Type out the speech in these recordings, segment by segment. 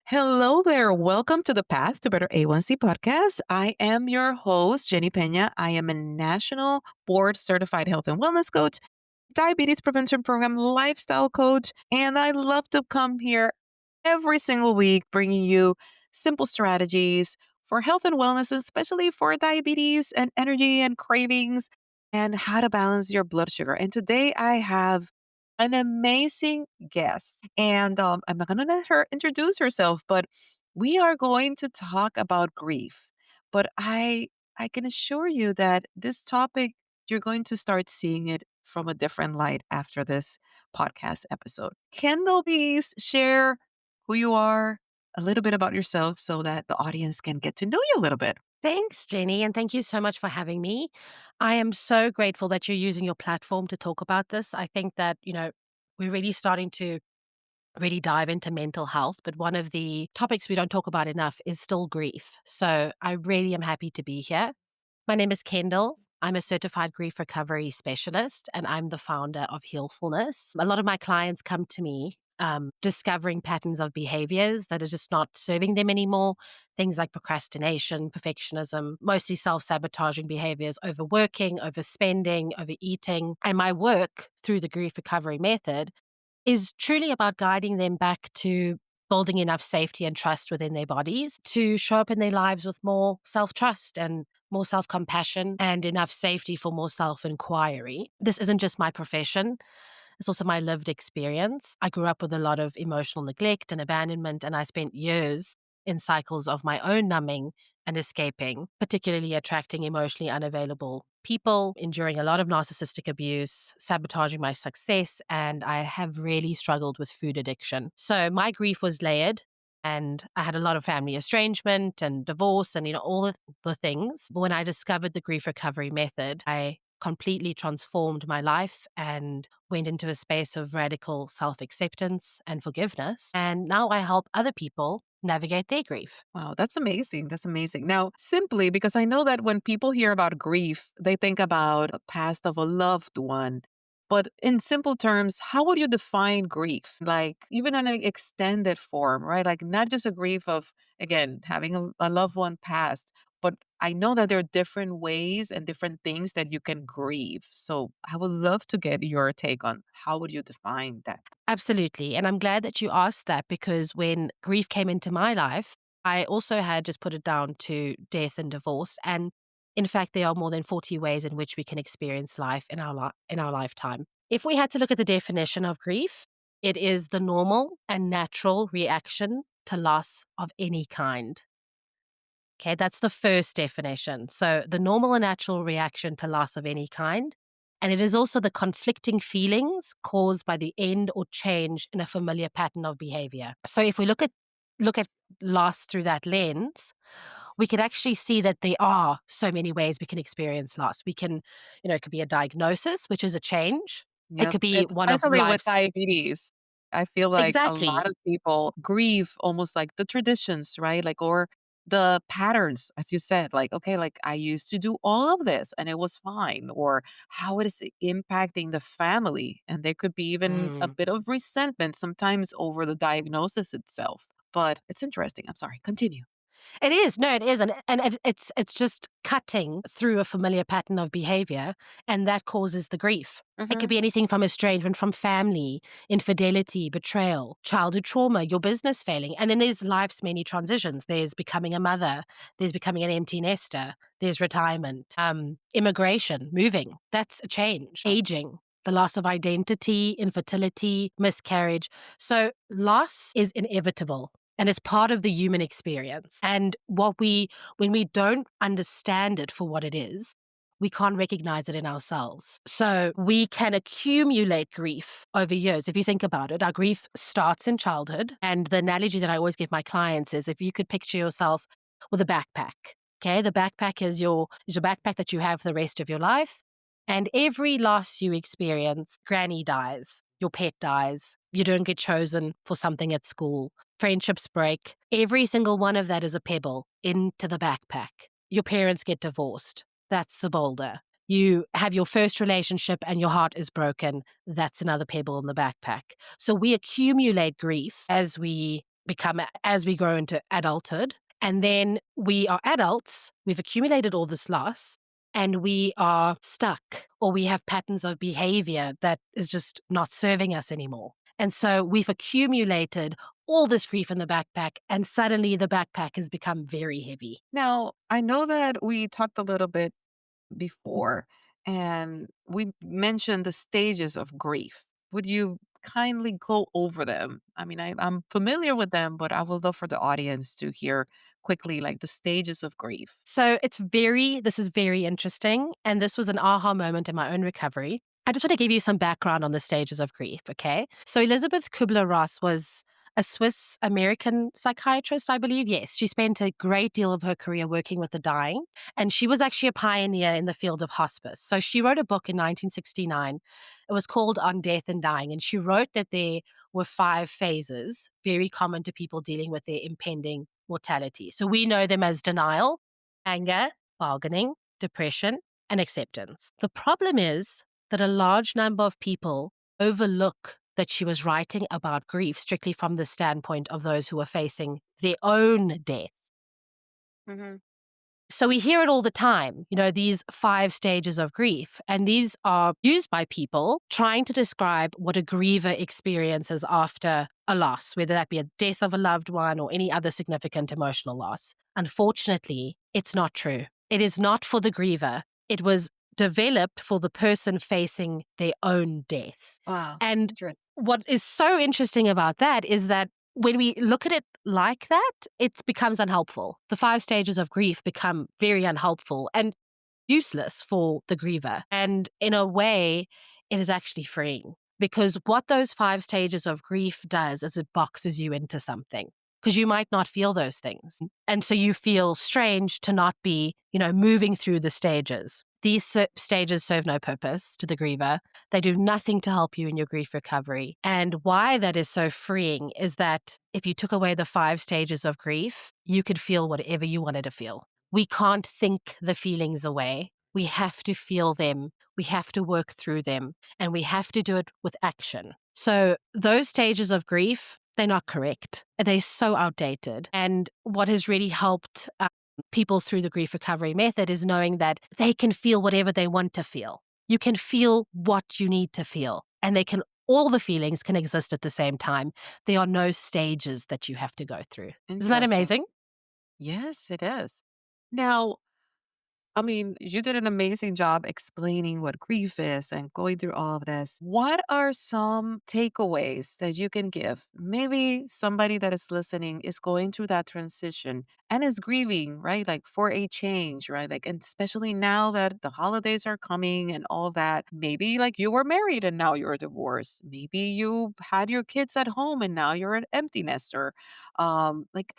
Hello there. Welcome to the Path to Better A1C podcast. I am your host, Jenny Pena. I am a national board certified health and wellness coach, diabetes prevention program lifestyle coach, and I love to come here every single week bringing you simple strategies for health and wellness, especially for diabetes and energy and cravings and how to balance your blood sugar. And today I have an amazing guest. And I'm not going to let her introduce herself, but we are going to talk about grief. But I can assure you that this topic, you're going to start seeing it from a different light after this podcast episode. Kendall, please share who you are, a little bit about yourself so that the audience can get to know you a little bit. Thanks, Jenny, and thank you so much for having me. I am so grateful that you're using your platform to talk about this. I think that, we're really starting to really dive into mental health, but one of the topics we don't talk about enough is still grief. So I really am happy to be here. My name is Kendall. I'm a certified grief recovery specialist, and I'm the founder of Healfulness. A lot of my clients come to me discovering patterns of behaviors that are just not serving them anymore. Things like procrastination, perfectionism, mostly self-sabotaging behaviors, overworking, overspending, overeating. And my work through the grief recovery method is truly about guiding them back to building enough safety and trust within their bodies to show up in their lives with more self-trust and more self-compassion and enough safety for more self-inquiry. This isn't just my profession. It's also my lived experience. I grew up with a lot of emotional neglect and abandonment, and I spent years in cycles of my own numbing and escaping, particularly attracting emotionally unavailable people, enduring a lot of narcissistic abuse, sabotaging my success, and I have really struggled with food addiction. So my grief was layered. And I had a lot of family estrangement and divorce and, all of the things. But when I discovered the grief recovery method, I completely transformed my life and went into a space of radical self-acceptance and forgiveness. And now I help other people navigate their grief. Wow, that's amazing. That's amazing. Now, simply because I know that when people hear about grief, they think about a past of a loved one. But in simple terms, how would you define grief? Like, even in an extended form, right? Like, not just a grief of, again, having a loved one passed, but I know that there are different ways and different things that you can grieve. So I would love to get your take on how would you define that? Absolutely. And I'm glad that you asked that because when grief came into my life, I also had just put it down to death and divorce. And in fact, there are more than 40 ways in which we can experience life in our lifetime. If we had to look at the definition of grief, it is the normal and natural reaction to loss of any kind. Okay, that's the first definition. So the normal and natural reaction to loss of any kind. And it is also the conflicting feelings caused by the end or change in a familiar pattern of behavior. So if we look at loss through that lens, we could actually see that there are so many ways we can experience loss. We can, it could be a diagnosis, which is a change. It Yep. could be one of Especially with life's diabetes. I feel like a lot exactly. of people grieve almost like the traditions, right? Like, or the patterns, as you said, like, okay, like I used to do all of this and it was fine, or how it is impacting the family. And there could be even a Mm. bit of resentment sometimes over the diagnosis itself. But it's interesting. I'm sorry. Continue. It is. No, it is. And it's just cutting through a familiar pattern of behavior, and that causes the grief. It could Hmm. be anything from estrangement from family, infidelity, betrayal, childhood trauma, your business failing. And then there's life's many transitions. There's becoming a mother, there's becoming an empty nester, there's retirement, immigration, moving. That's a change. Aging, the loss of identity, infertility, miscarriage. So loss is inevitable. And it's part of the human experience. And when we don't understand it for what it is, we can't recognize it in ourselves. So we can accumulate grief over years. If you think about it, our grief starts in childhood. And the analogy that I always give my clients is if you could picture yourself with a backpack. Okay, the backpack is your backpack that you have for the rest of your life. And every loss you experience, granny dies, your pet dies, you don't get chosen for something at school, friendships break. Every single one of that is a pebble into the backpack. Your parents get divorced. That's the boulder. You have your first relationship and your heart is broken. That's another pebble in the backpack. So we accumulate grief as we become as we grow into adulthood. And then we are adults, we've accumulated all this loss, and we are stuck, or we have patterns of behavior that is just not serving us anymore. And so we've accumulated all this grief in the backpack, and suddenly the backpack has become very heavy. Now, I know that we talked a little bit before, and we mentioned the stages of grief. Would you kindly go over them? I mean, I'm familiar with them, but I would love for the audience to hear quickly, like the stages of grief. So this is very interesting. And this was an aha moment in my own recovery. I just want to give you some background on the stages of grief, okay? So Elizabeth Kubler-Ross was a Swiss American psychiatrist, I believe. Yes, she spent a great deal of her career working with the dying, and she was actually a pioneer in the field of hospice. So she wrote a book in 1969. It was called On Death and Dying, and she wrote that there were 5 phases, very common to people dealing with their impending mortality. So we know them as denial, anger, bargaining, depression, and acceptance. The problem is that a large number of people overlook that she was writing about grief strictly from the standpoint of those who are facing their own death. Hmm. So we hear it all the time, these 5 stages of grief. And these are used by people trying to describe what a griever experiences after a loss, whether that be a death of a loved one or any other significant emotional loss. Unfortunately, it's not true. It is not for the griever. It was developed for the person facing their own death. Wow. And Interesting. what is so interesting about that is that when we look at it like that, it becomes unhelpful. The 5 stages of grief become very unhelpful and useless for the griever. And in a way, it is actually freeing, because what those 5 stages of grief does is it boxes you into something, because you might not feel those things. And so you feel strange to not be, moving through the stages. These stages serve no purpose to the griever. They do nothing to help you in your grief recovery. And why that is so freeing is that if you took away the 5 stages of grief, you could feel whatever you wanted to feel. We can't think the feelings away. We have to feel them. We have to work through them, and we have to do it with action. So those stages of grief, they're not correct. They're so outdated. And what has really helped people through the grief recovery method is knowing that they can feel whatever they want to feel. You can feel what you need to feel, and all the feelings can exist at the same time. There are no stages that you have to go through. Isn't that Interesting. amazing? Yes, it is. Now, I mean, you did an amazing job explaining what grief is and going through all of this. What are some takeaways that you can give? Maybe somebody that is listening is going through that transition and is grieving, right? Like for a change, right? Like, and especially now that the holidays are coming and all that. Maybe like you were married and now you're divorced. Maybe you had your kids at home and now you're an empty nester. Like,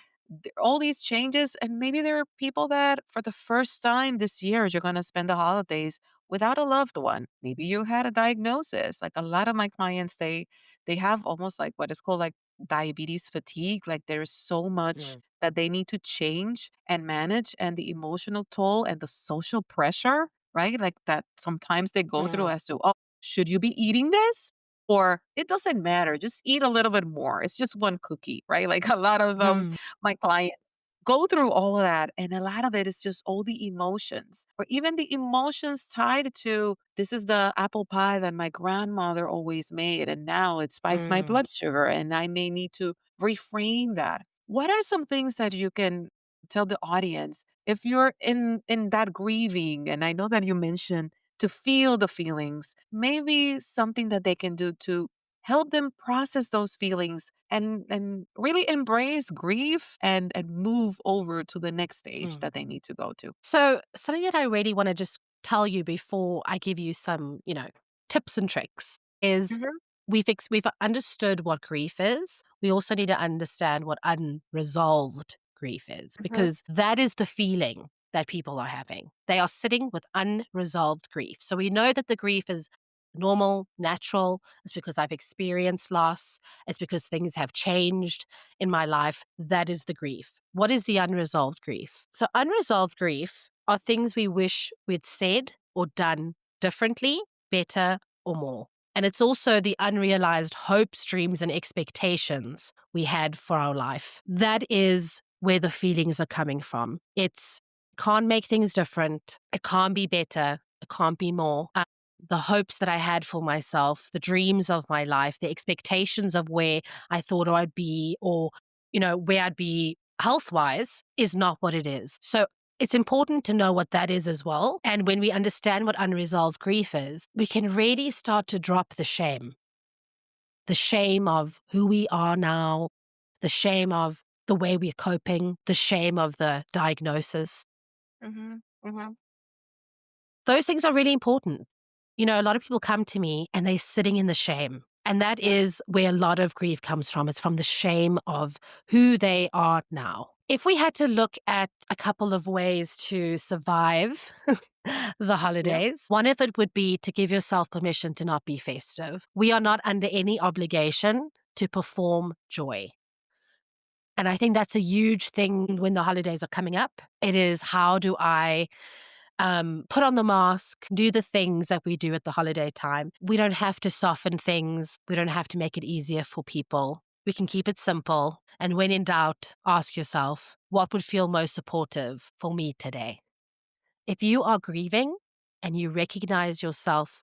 all these changes, and maybe there are people that for the first time this year you're going to spend the holidays without a loved one. Maybe you had a diagnosis. Like a lot of my clients, they have almost like what is called like diabetes fatigue. Like there's so much Mm, that they need to change and manage, and the emotional toll and the social pressure, right? Like that sometimes they go through mm, as to, oh, should you be eating this, or it doesn't matter, just eat a little bit more, it's just one cookie, right? Like a lot of mm, my clients go through all of that, and a lot of it is just all the emotions, or even the emotions tied to, this is the apple pie that my grandmother always made and now it spikes my mm, blood sugar and I may need to reframe that. What are some things that you can tell the audience if you're in that grieving, and I know that you mentioned to feel the feelings, maybe something that they can do to help them process those feelings and really embrace grief and move over to the next stage mm. that they need to go to. So, something that I really want to just tell you before I give you some, tips and tricks is Mhm, we've understood what grief is. We also need to understand what unresolved grief is, mhm, because that is the feeling that people are having. They are sitting with unresolved grief. So we know that the grief is normal, natural. It's because I've experienced loss. It's because things have changed in my life. That is the grief. What is the unresolved grief? So, unresolved grief are things we wish we'd said or done differently, better, or more. And it's also the unrealized hopes, dreams, and expectations we had for our life. That is where the feelings are coming from. It's can't make things different. It can't be better. It can't be more. The hopes that I had for myself, the dreams of my life, the expectations of where I thought I'd be or, where I'd be health wise is not what it is. So it's important to know what that is as well. And when we understand what unresolved grief is, we can really start to drop the shame of who we are now, the shame of the way we're coping, the shame of the diagnosis. Mhm. Mhm. Those things are really important. A lot of people come to me and they're sitting in the shame. And that Yeah. is where a lot of grief comes from. It's from the shame of who they are now. If we had to look at a couple of ways to survive the Yeah. holidays, one of it would be to give yourself permission to not be festive. We are not under any obligation to perform joy. And I think that's a huge thing when the holidays are coming up. It is how do I put on the mask, do the things that we do at the holiday time. We don't have to soften things. We don't have to make it easier for people. We can keep it simple. And when in doubt, ask yourself, what would feel most supportive for me today? If you are grieving and you recognize yourself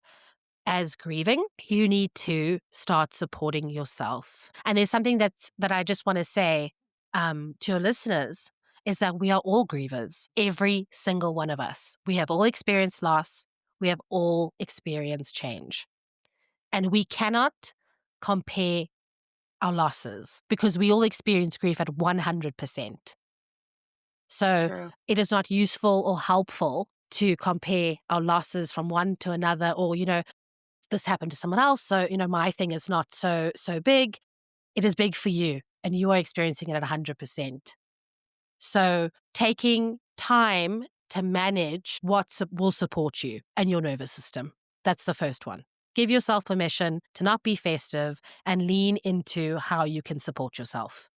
as grieving, you need to start supporting yourself. And there's something that I just want to say to your listeners is that we are all grievers, every single one of us. We have all experienced loss. We have all experienced change. And we cannot compare our losses because we all experience grief at 100%. So True. it is not useful or helpful to compare our losses from one to another or, this happened to someone else. So, my thing is not so big. It is big for you and you are experiencing it at 100%. So taking time to manage will support you and your nervous system. That's the first one. Give yourself permission to not be festive and lean into how you can support yourself.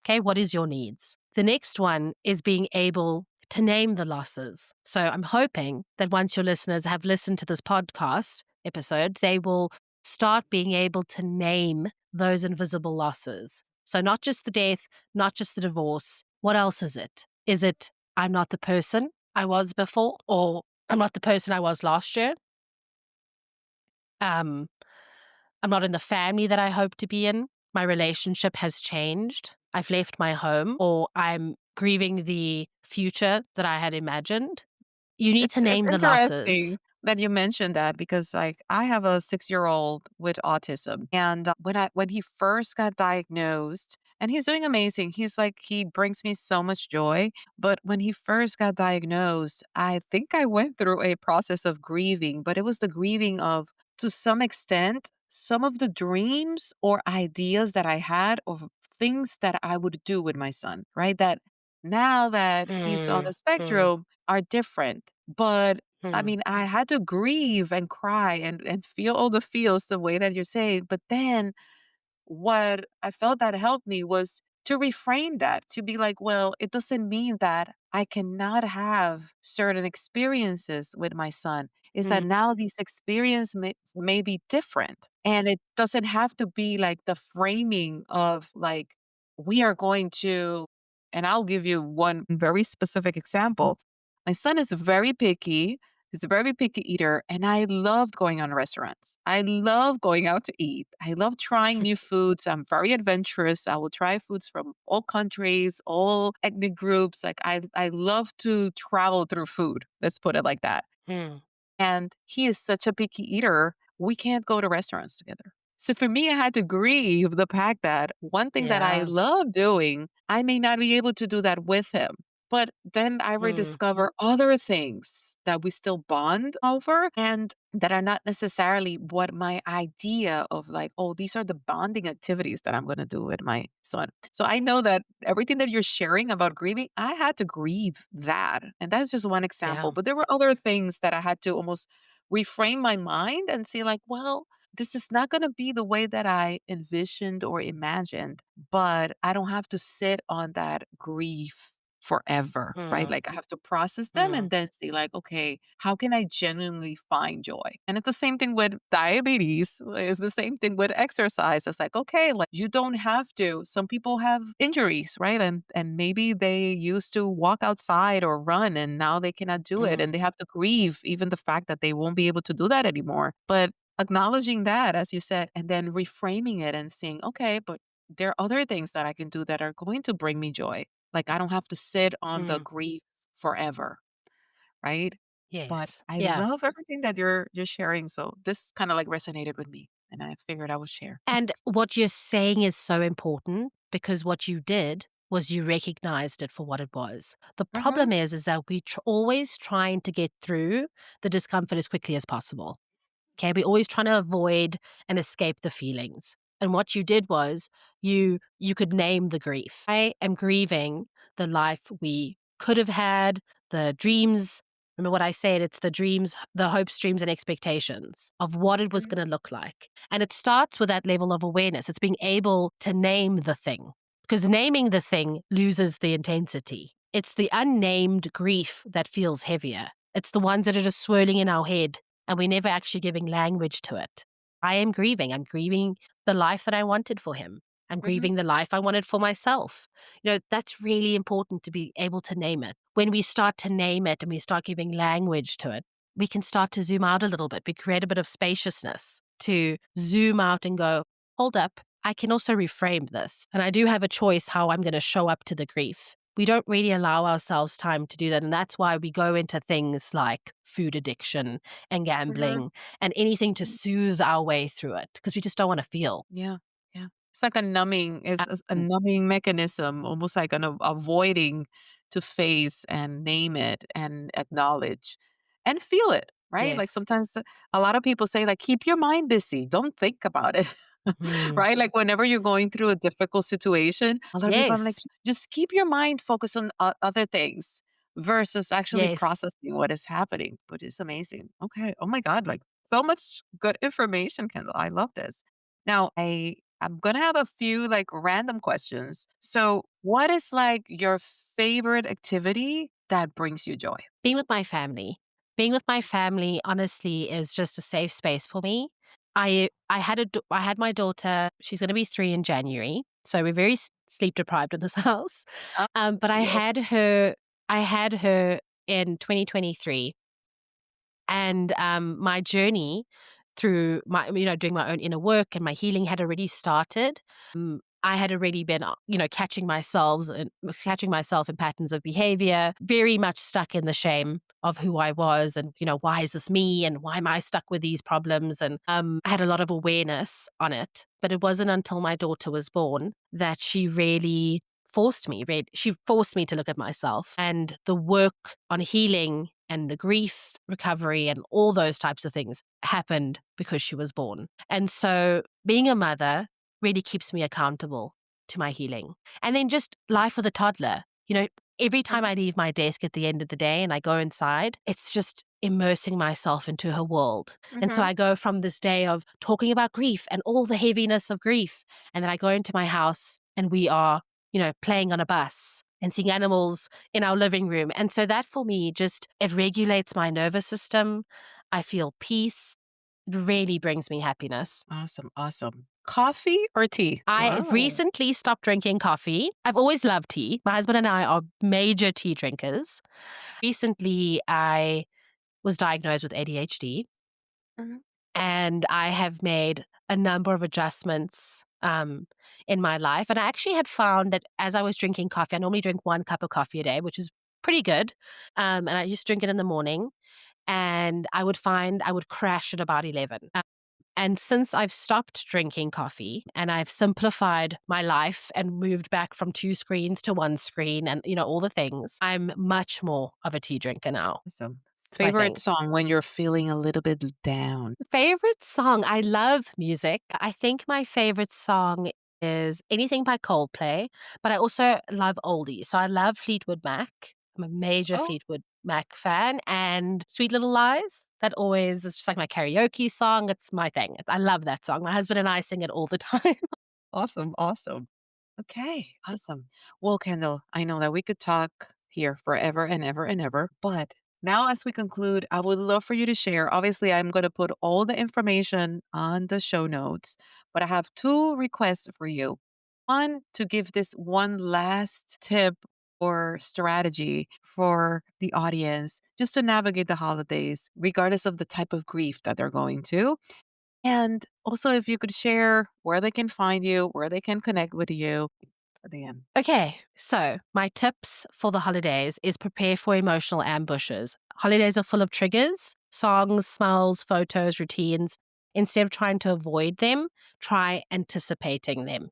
Okay, what is your needs? The next one is being able to name the losses. So I'm hoping that once your listeners have listened to this podcast episode, they will start being able to name those invisible losses. So not just the death, not just the divorce. What else is it? Is it I'm not the person I was before, or I'm not the person I was last year? Um, I'm not in the family that I hope to be in. My relationship has changed. I've left my home, or I'm grieving the future that I had imagined. You need to It's name the losses. interesting that you mentioned that because, like, I have a 6-year-old with autism, and, when he first got diagnosed and he's doing amazing, he brings me so much joy, but when he first got diagnosed, I think I went through a process of grieving, but it was the grieving of, to some extent, some of the dreams or ideas that I had of things that I would do with my son, right? That now that he's on Hmm. the Hmm. spectrum are different. But I Hmm. mean, I had to grieve and cry and feel all the feels the way that you're saying. But then what I felt that helped me was to reframe that, to be like, well, it doesn't mean that I cannot have certain experiences with my son. Is that Hmm. now these experiences may be different. And it doesn't have to be like the framing of like, we are going to, and I'll give you one very specific example. My son is very picky. He's a very picky eater, and I loved going on restaurants. I love going out to eat. I love trying new foods. I'm very adventurous. I will try foods from all countries, all ethnic groups. Like I love to travel through food. Let's put it like that. Hmm. And he is such a picky eater, we can't go to restaurants together. So for me, I had to grieve the fact that one thing that I Yeah. love doing, I may not be able to do that with him. But then I Hmm. rediscover other things that we still bond over and that are not necessarily what my idea of like, oh, these are the bonding activities that I'm going to do with my son. So I know that everything that you're sharing about grieving, I had to grieve that. And that's just one example. Yeah. But there were other things that I had to almost reframe my mind and see, like, well, this is not going to be the way that I envisioned or imagined, but I don't have to sit on that grief forever, right? Mm, Like I have to process them mm, and then see like, okay, how can I genuinely find joy? And it's the same thing with diabetes. It's the same thing with exercise. It's like, okay, like you don't have to. Some people have injuries, right? And maybe they used to walk outside or run and now they cannot do it mm, and they have to grieve even the fact that they won't be able to do that anymore. But acknowledging that, as you said, and then reframing it and saying, okay, but there are other things that I can do that are going to bring me joy. Like I don't have to sit on the mm. grief forever, right? But Yes. I Yeah. love everything that you're sharing. So this kind of like resonated with me and I figured I would share. And what you're saying is so important because what you did was you recognized it for what it was. The Mhm. problem is that we always trying to get through the discomfort as quickly as possible. Okay, we're always trying to avoid and escape the feelings. And what you did was you could name the grief. I am grieving the life we could have had, the dreams. Remember what I said? It's the dreams, the hopes, dreams, and expectations of what it was Mhm. going to look like. And it starts with that level of awareness. It's being able to name the thing because naming the thing loses the intensity. It's the unnamed grief that feels heavier. It's the ones that are just swirling in our head and we're never actually giving language to it. I am grieving. I'm grieving the life that I wanted for him. I'm Mhm. grieving the life I wanted for myself. That's really important to be able to name it. When we start to name it and we start giving language to it, we can start to zoom out a little bit. We create a bit of spaciousness to zoom out and go, hold up, I can also reframe this. And I do have a choice how I'm going to show up to the grief. We don't really allow ourselves time to do that. And that's why we go into things like food addiction and Mhm. gambling and anything to soothe our way through it because we just don't want to feel. Yeah. Yeah. It's like a numbing is a Um, numbing mechanism, almost like an avoiding to face and name it and acknowledge and feel it, right? Like yes. sometimes a lot of people say like keep your mind busy, don't think about it. Mhm. Right? Like whenever you're going through a difficult situation, a lot of people I'm like Yes. just keep your mind focused on other things versus actually Yes. processing what is happening. But it's amazing. Okay. Oh my god, like so much good information, Kendall. I love this. Now, I'm gonna have a few like random questions. So, what is like your favorite activity that brings you joy? Being with my family. Being with my family, honestly, is just a safe space for me. I had my daughter. She's going to be 3 in January, so we're very sleep deprived in this house. Oh, But I yes. had her. I had her in 2023, and my journey through doing my own inner work and my healing had already started. I had already been, catching myself in patterns of behavior, very much stuck in the shame of who I was and, why is this me and why am I stuck with these problems? And I had a lot of awareness on it. But it wasn't until my daughter was born that she really she forced me to look at myself and the work on healing and the grief recovery and all those types of things happened because she was born. And so being a mother really keeps me accountable to my healing. And then just life with a toddler, every time Mhm, I leave my desk at the end of the day and I go inside, it's just immersing myself into her world. And so mhm. I go from this day of talking about grief and all the heaviness of grief. And then I go into my house and we are, playing on a bus and seeing animals in our living room. And so that for me just it regulates my nervous system. I feel peace. It really brings me happiness. Awesome, awesome. Coffee or tea? I Wow. recently stopped drinking coffee. I've always loved tea. My husband and I are major tea drinkers. Recently, I was diagnosed with ADHD Mhm. and I have made a number of adjustments in my life. And I actually had found that as I was drinking coffee, I normally drink 1 cup of coffee a day, which is pretty good. And I used to drink it in the morning and I would find I would crash at about 11. And since I've stopped drinking coffee and I've simplified my life and moved back from 2 screens to 1 screen and, all the things, I'm much more of a tea drinker now. Awesome. It's my Favorite thing. song when you're feeling a little bit down? Favorite song? I love music. I think my favorite song is anything by Coldplay, but I also love oldies. So I love Fleetwood Mac. I'm a major Oh, Fleetwood Mac fan and Sweet Little Lies. That always is just like my karaoke song. It's my thing. I love that song. My husband and I sing it all the time. awesome, awesome. Okay, awesome. Well, Kendall, I know that we could talk here forever and ever and ever. But now, as we conclude, I would love for you to share. Obviously, I'm going to put all the information on the show notes, but I have two requests for you. One, to give this one last tip or strategy for the audience just to navigate the holidays, regardless of the type of grief that they're going to. And also, if you could share where they can find you, where they can connect with you at the end. Okay, so my tips for the holidays is prepare for emotional ambushes. Holidays are full of triggers, songs, smells, photos, routines. Instead of trying to avoid them, try anticipating them.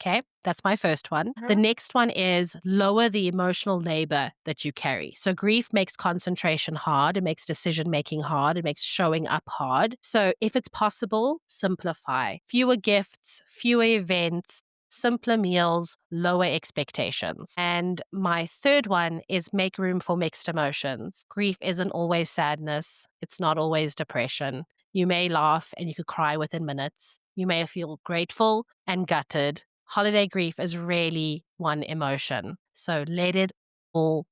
Okay, that's my first one. The Mhm. next one is lower the emotional labor that you carry. So, grief makes concentration hard, it makes decision making hard, it makes showing up hard. So, if it's possible, simplify. Fewer gifts, fewer events, simpler meals, lower expectations. And my third one is make room for mixed emotions. Grief isn't always sadness, it's not always depression. You may laugh and you could cry within minutes. You may feel grateful and gutted. Holiday grief is really one emotion. So let all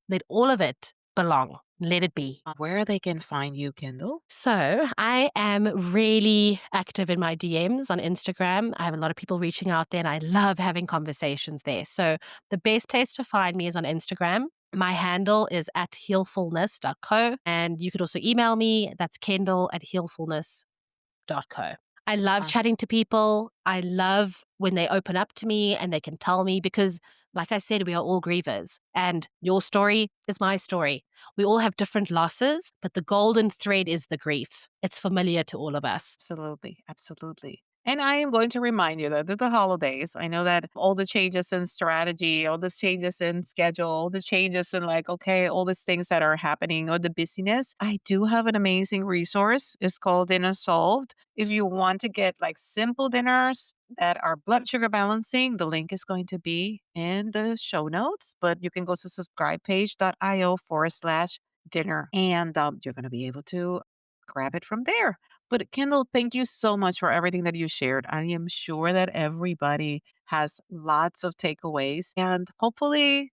of it belong. Let it be. Where they can find you, Kendall. So I am really active in my DMs on Instagram. I have a lot of people reaching out there and I love having conversations there. So the best place to find me is on Instagram. My handle is at healfulness.co. And you could also email me. That's Kendall at healfulness.co. I love chatting to people. I love when they open up to me and they can tell me because, like I said, we are all grievers and your story is my story. We all have different losses, but the golden thread is the grief. It's familiar to all of us. Absolutely. Absolutely. And I am going to remind you that the holidays, I know that all the changes in strategy, all the changes in schedule, all the changes in like, okay, all these things that are happening or the busyness, I do have an amazing resource. It's called Unresolved. If you want to get like simple dinners that are blood sugar balancing, the link is going to be in the show notes, but you can go to subscribepage.io/dinner and you're going to be able to grab it from there. But Kendall, thank you so much for everything that you shared. I am sure that everybody has lots of takeaways and hopefully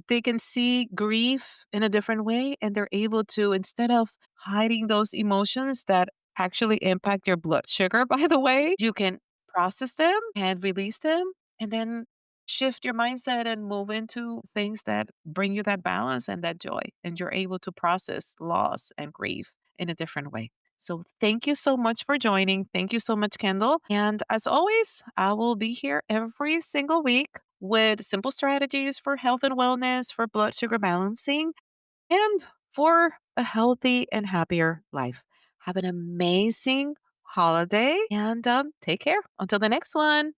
they can see grief in a different way and they're able to, instead of hiding those emotions that actually impact your blood sugar, by the way, you can process them and release them and then shift your mindset and move into things that bring you that balance and that joy. And you're able to process loss and grief in a different way. So thank you so much for joining. Thank you so much, Kendall. And as always, I will be here every single week with simple strategies for health and wellness, for blood sugar balancing, and for a healthy and happier life. Have an amazing holiday and take care. Until the next one.